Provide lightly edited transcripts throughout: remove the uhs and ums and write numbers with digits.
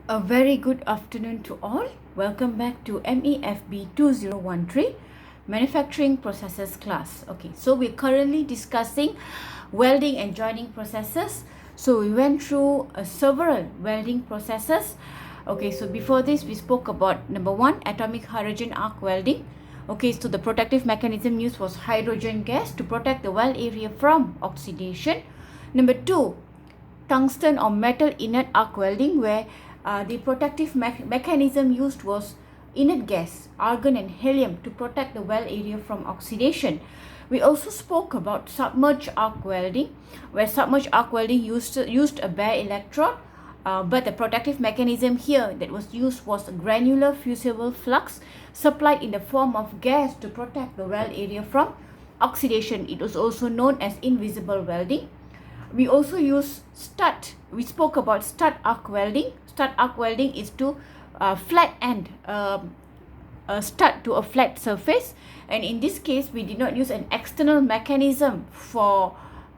A very good afternoon to all. Welcome back to MEFB 2013 Manufacturing Processes class. Okay, so we're currently discussing welding and joining processes. So we went through several welding processes. Okay, so before this we spoke about number one, atomic hydrogen arc welding. Okay, so the protective mechanism used was hydrogen gas to protect the weld area from oxidation. Number two, tungsten or metal inert arc welding, where the protective mechanism used was inert gas, argon and helium, to protect the weld area from oxidation. We also spoke about submerged arc welding, where submerged arc welding used a bare electrode, but the protective mechanism here that was used was a granular fusible flux supplied in the form of gas to protect the weld area from oxidation. It was also known as invisible welding. We also use stud. We spoke about stud arc welding. Stud arc welding is to flat end a stud to a flat surface, and in this case we did not use an external mechanism for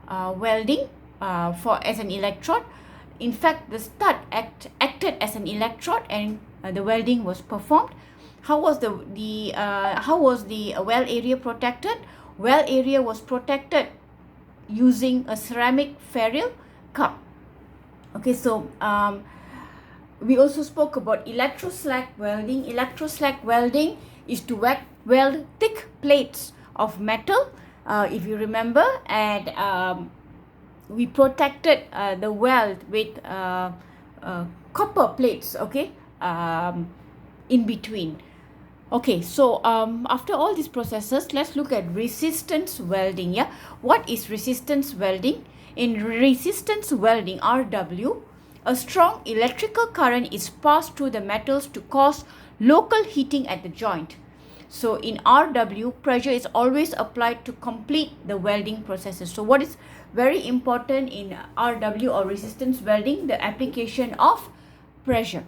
welding as an electrode. In fact, the stud acted as an electrode, and the welding was performed. How was the weld area protected? Weld area was protected using a ceramic ferrule cup. Okay, so we also spoke about electroslag welding. Electroslag welding is to weld thick plates of metal, if you remember, and we protected the weld with copper plates, okay, in between. Okay, so after all these processes, let's look at resistance welding. Yeah, what is resistance welding? In resistance welding, RW, a strong electrical current is passed through the metals to cause local heating at the joint. So in RW, pressure is always applied to complete the welding processes. So what is very important in RW or resistance welding? The application of pressure.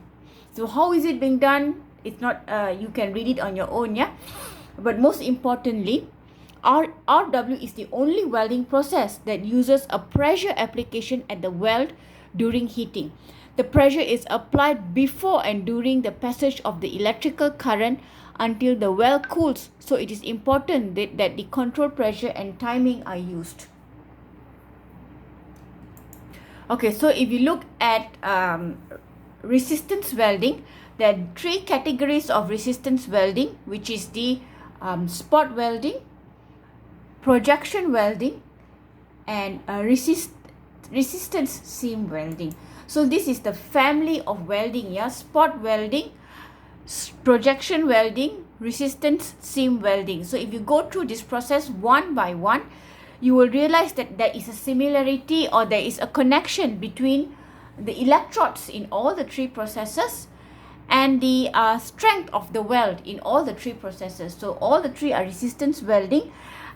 So how is it being done? It's not, you can read it on your own, yeah. But most importantly, RW is the only welding process that uses a pressure application at the weld during heating. The pressure is applied before and during the passage of the electrical current until the weld cools. So it is important that the control pressure and timing are used. Okay, so if you look at resistance welding, there are three categories of resistance welding, which is the spot welding, projection welding, and resistance seam welding. So this is the family of welding, yeah. Spot welding, projection welding, resistance seam welding. So if you go through this process one by one, you will realize that there is a similarity, or there is a connection between the electrodes in all the three processes and the strength of the weld in all the three processes. So all the three are resistance welding,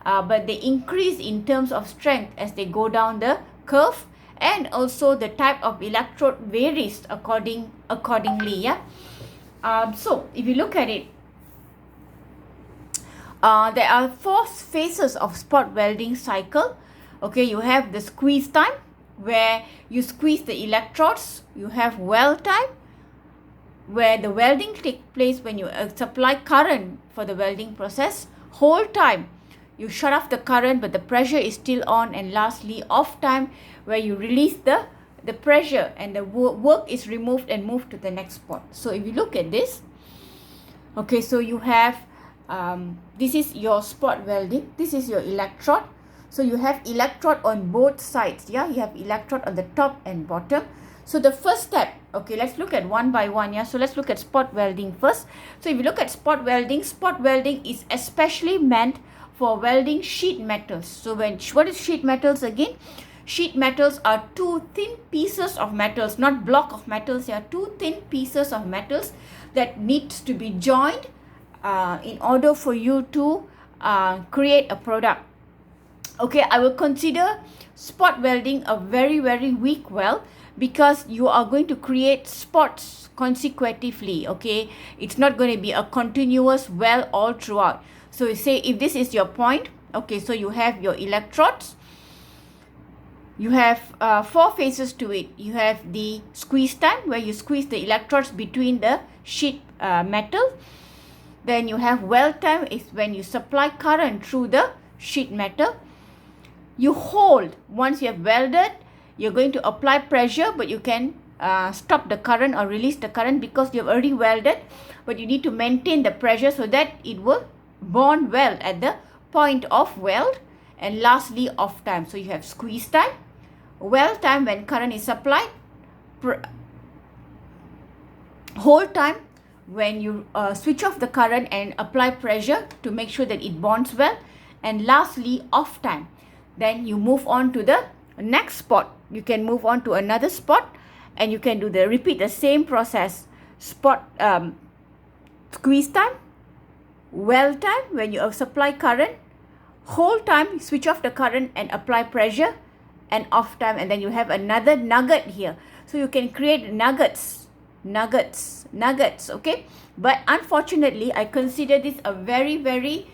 but they increase in terms of strength as they go down the curve, and also the type of electrode varies accordingly, yeah. So if you look at it, there are four phases of spot welding cycle. Okay, you have the squeeze time, where you squeeze the electrodes. You have weld time, where the welding takes place when you supply current for the welding process. Hold time, you shut off the current but the pressure is still on. And lastly, off time, where you release the pressure and the work is removed and moved to the next spot. So if you look at this, okay, so you have this is your spot welding, this is your electrode. So you have electrode on both sides, yeah. You have electrode on the top and bottom. So the first step, okay, let's look at one by one, yeah. So let's look at spot welding first. So if you look at spot welding is especially meant for welding sheet metals. So what is sheet metals again? Sheet metals are two thin pieces of metals, not block of metals, yeah. Two thin pieces of metals that needs to be joined in order for you to create a product. Okay, I will consider spot welding a very, very weak weld, because you are going to create spots consecutively. Okay, it's not going to be a continuous weld all throughout. So you say if this is your point, okay, so you have your electrodes, You have 4 phases to it. You have the squeeze time, where you squeeze the electrodes between the sheet metal. Then you have weld time, is when you supply current through the sheet metal. You hold. Once you have welded, you're going to apply pressure, but you can stop the current or release the current because you have already welded, but you need to maintain the pressure so that it will bond well at the point of weld. And lastly, off time. So you have squeeze time, weld time when current is supplied, hold time when you switch off the current and apply pressure to make sure that it bonds well, and lastly, off time. Then you move on to the next spot. You can move on to another spot, and you can repeat the same process. Squeeze time, weld time when you supply current, hold time, switch off the current and apply pressure, and off time. And then you have another nugget here. So you can create nuggets, okay? But unfortunately, I consider this a very, very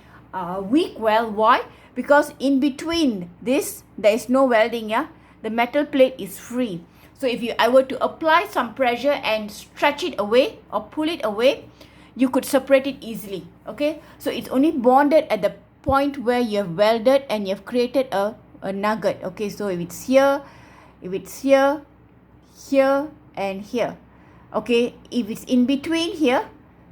weak weld. Why? Because in between this, there is no welding, yeah? The metal plate is free. So if I were to apply some pressure and stretch it away or pull it away, you could separate it easily, okay? So it's only bonded at the point where you have welded and you have created a nugget, okay? So if it's here, here, and here, okay? If it's in between here,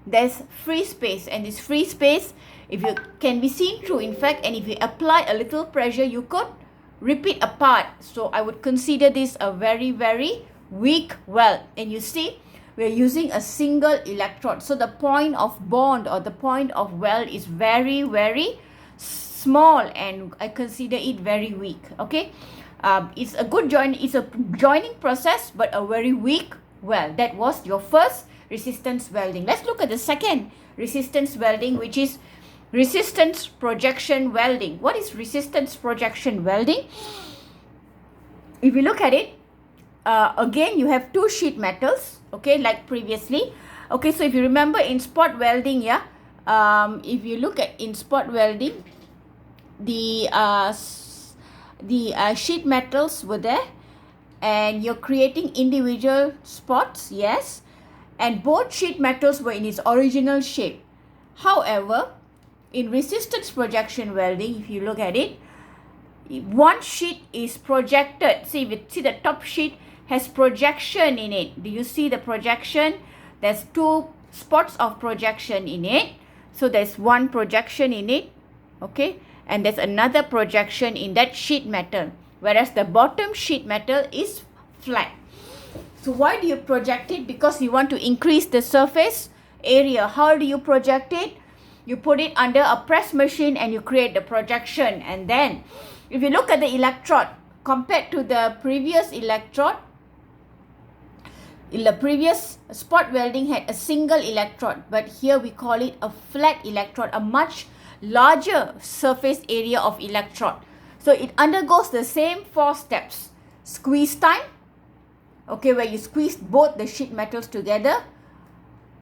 there's free space, and this free space, if you can be seen through, in fact, and if you apply a little pressure, you could rip it apart. So I would consider this a very, very weak weld. And you see, we're using a single electrode. So the point of bond or the point of weld is very, very small, and I consider it very weak, okay? It's a joining process, but a very weak weld. That was your first resistance welding. Let's look at the second resistance welding, which is resistance projection welding. What is resistance projection welding? If you look at it, again, you have 2 sheet metals, okay, like previously. Okay, so if you remember in spot welding, yeah, if you look at in spot welding, the sheet metals were there, and you're creating individual spots, yes, and both sheet metals were in its original shape. However, in resistance projection welding, if you look at it, one sheet is projected. See the top sheet has projection in it. Do you see the projection? There's 2 spots of projection in it. So there's one projection in it, okay, and there's another projection in that sheet metal, whereas the bottom sheet metal is flat. So why do you project it? Because you want to increase the surface area. How do you project it? You put it under a press machine and you create the projection. And then if you look at the electrode compared to the previous electrode, in the previous spot welding had a single electrode, but here we call it a flat electrode, a much larger surface area of electrode. So it undergoes the same 4 steps. Squeeze time, okay, where you squeeze both the sheet metals together.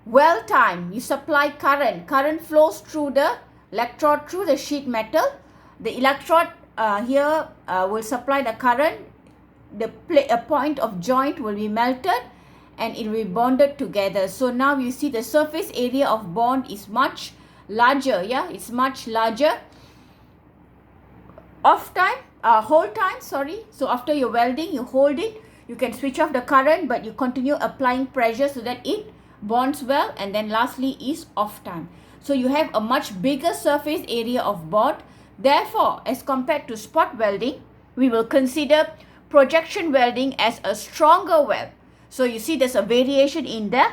Weld time, you supply current. Current flows through the electrode, through the sheet metal. The electrode here will supply the current. A point of joint will be melted and it will be bonded together. So now you see the surface area of bond is much larger. Yeah, it's much larger. Hold time, sorry. So after your welding, you hold it. You can switch off the current, but you continue applying pressure so that it bonds well. And then lastly is off time. So you have a much bigger surface area of bond. Therefore, as compared to spot welding, we will consider projection welding as a stronger weld. So you see there's a variation in the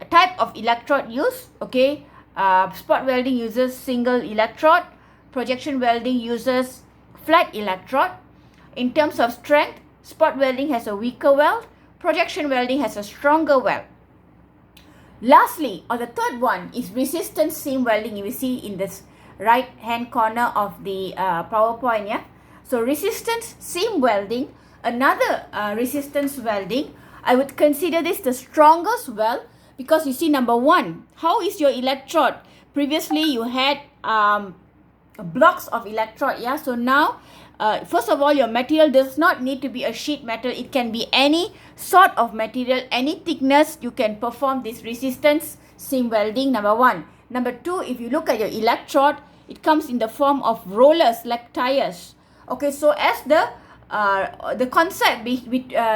type of electrode used, okay? Spot welding uses single electrode. Projection welding uses flat electrode. In terms of strength, spot welding has a weaker weld. Projection welding has a stronger weld. Lastly, or the third one is resistance seam welding. You will see in this right hand corner of the PowerPoint, yeah? So resistance seam welding, another resistance welding, I would consider this the strongest weld because you see, number one, how is your electrode? Previously you had blocks of electrode, yeah? So now first of all, your material does not need to be a sheet metal. It can be any sort of material, any thickness. You can perform this resistance seam welding, number one. Number two, if you look at your electrode, it comes in the form of rollers like tires. Okay, so as the concept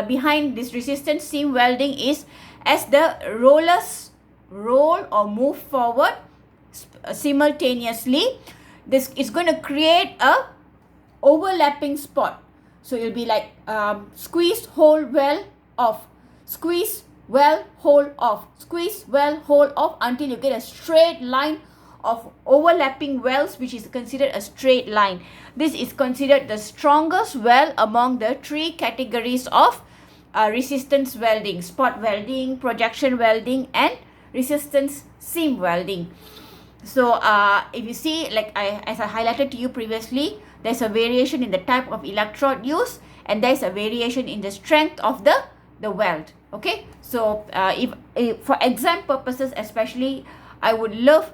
behind this resistance seam welding is, as the rollers roll or move forward simultaneously, this is going to create a overlapping spot. So it'll be like squeeze, hold, weld, off, squeeze, weld, hold, off, squeeze, weld, hold, off, until you get a straight line of overlapping welds, which is considered a straight line. This is considered the strongest weld among the three categories of resistance welding: spot welding, projection welding, and resistance seam welding. So if you see, like as I highlighted to you previously, there's a variation in the type of electrode used, and there's a variation in the strength of the weld. Okay, so if for exam purposes especially, I would love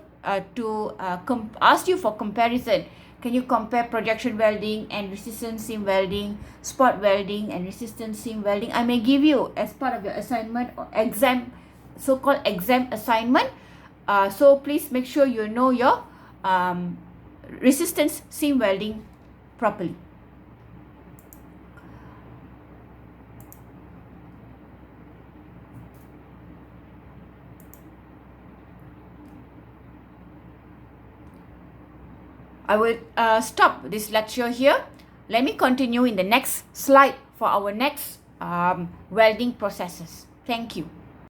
to ask you for comparison. Can you compare projection welding and resistance seam welding, spot welding and resistance seam welding? I may give you as part of your assignment or exam, so-called exam assignment. So please make sure you know your resistance seam welding properly. I will stop this lecture here. Let me continue in the next slide for our next welding processes. Thank you.